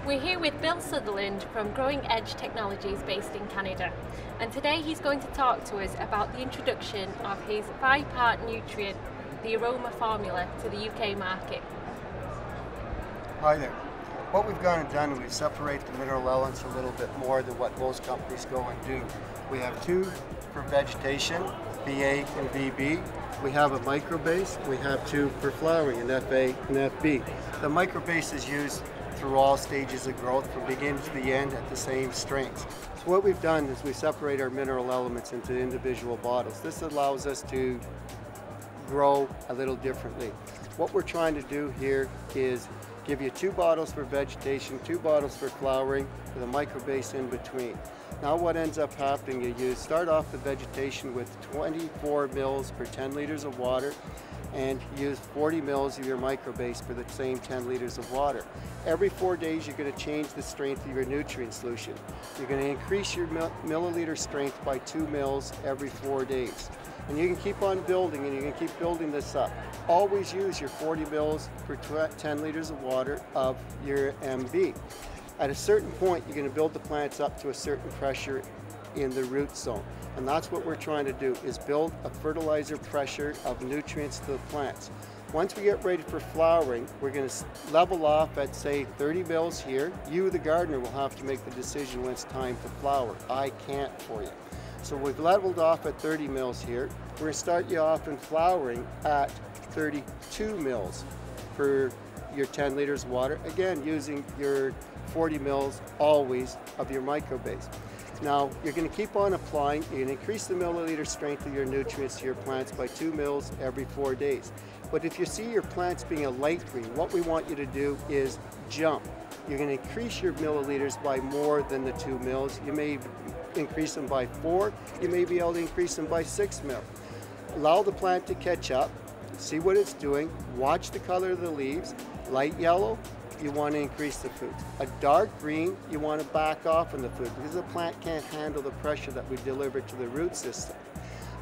We're here with Bill Sutherland from Growing Edge Technologies based in Canada, and today he's going to talk to us about the introduction of his 5-part nutrient, the Aroma Formula, to the UK market. Hi there. What we've gone and done is we separate the mineral elements a little bit more than what most companies go and do. We have two for vegetation, VA and VB. We have a microbase. We have two for flowering, an FA and FB. The microbase is used through all stages of growth from beginning to the end at the same strengths. So what we've done is we separate our mineral elements into individual bottles. This allows us to grow a little differently. What we're trying to do here is give you 2 bottles for vegetation, 2 bottles for flowering, with a microbase in between. Now what ends up happening, you start off the vegetation with 24 mils per 10 liters of water, and use 40 mils of your microbase for the same 10 liters of water. Every 4 days you're going to change the strength of your nutrient solution. You're going to increase your milliliter strength by 2 mils every 4 days. And you can keep on building, and you can keep building this up. Always use your 40 mils per 10 liters of water of your MB. At a certain point, you're going to build the plants up to a certain pressure in the root zone. And that's what we're trying to do, is build a fertilizer pressure of nutrients to the plants. Once we get ready for flowering, we're going to level off at, say, 30 mils here. You, the gardener, will have to make the decision when it's time to flower. I can't for you. So we've leveled off at 30 mils here. We're going to start you off in flowering at 32 mils for your 10 liters of water. Again, using your 40 mils always of your microbase. Now, you're going to keep on applying. You're going to increase the milliliter strength of your nutrients to your plants by 2 mils every 4 days. But if you see your plants being a light green, what we want you to do is jump. You're going to increase your milliliters by more than the 2 mils. You may increase them by 4. You may be able to increase them by 6 mil. Allow the plant to catch up. See what it's doing. Watch the color of the leaves. Light yellow, you want to increase the food. A dark green, you want to back off on the food because the plant can't handle the pressure that we deliver to the root system.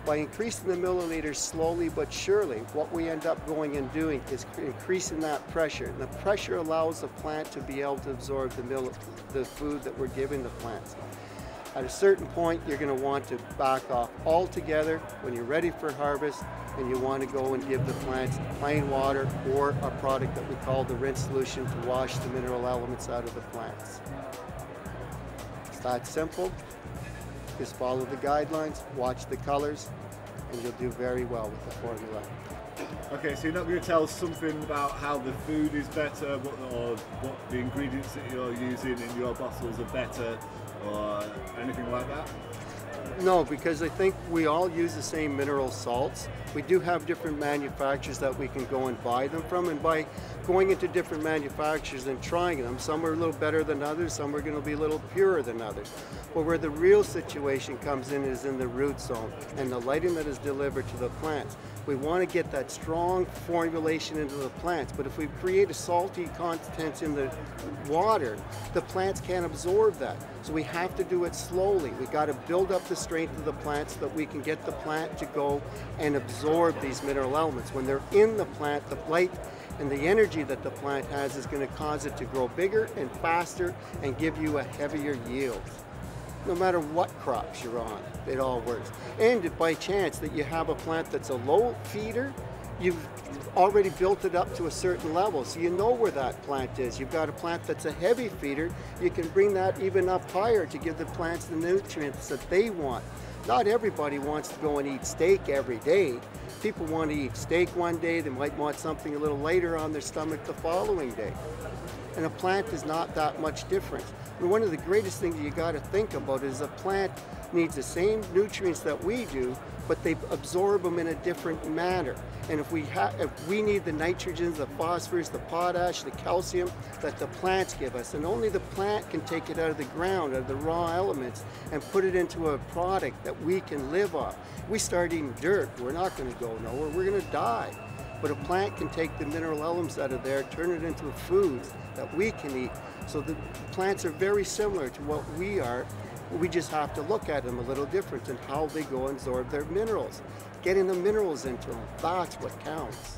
By increasing the milliliters slowly but surely, what we end up going and doing is increasing that pressure. And the pressure allows the plant to be able to absorb the food that we're giving the plants. At a certain point, you're going to want to back off altogether when you're ready for harvest, and you want to go and give the plants plain water or a product that we call the rinse solution to wash the mineral elements out of the plants. It's that simple. Just follow the guidelines, watch the colors, and you'll do very well with the formula. Okay, so you're not going to tell us something about how the food is better, or what the ingredients that you're using in your bottles are better, or anything like that? No, because I think we all use the same mineral salts. We do have different manufacturers that we can go and buy them from, and by going into different manufacturers and trying them, some are a little better than others, some are going to be a little purer than others. But where the real situation comes in is in the root zone and the lighting that is delivered to the plants. We want to get that strong formulation into the plants, but if we create a salty content in the water, the plants can't absorb that. So we have to do it slowly. We got to build up the strength of the plant so that we can get the plant to go and absorb these mineral elements. When they're in the plant, the light and the energy that the plant has is going to cause it to grow bigger and faster and give you a heavier yield. No matter what crops you're on, it all works. And if by chance that you have a plant that's a low feeder, you've already built it up to a certain level, so you know where that plant is. You've got a plant that's a heavy feeder, you can bring that even up higher to give the plants the nutrients that they want. Not everybody wants to go and eat steak every day. People want to eat steak one day, they might want something a little lighter on their stomach the following day. And a plant is not that much different. And one of the greatest things you got to think about is a plant needs the same nutrients that we do, but they absorb them in a different manner. And if we need the nitrogens, the phosphorus, the potash, the calcium that the plants give us, and only the plant can take it out of the ground, out of the raw elements, and put it into a product that we can live off. We start eating dirt, we're not going to go nowhere, we're going to die. But a plant can take the mineral elements out of there, turn it into foods that we can eat. So the plants are very similar to what we are. We just have to look at them a little different in how they go and absorb their minerals. Getting the minerals into them, that's what counts.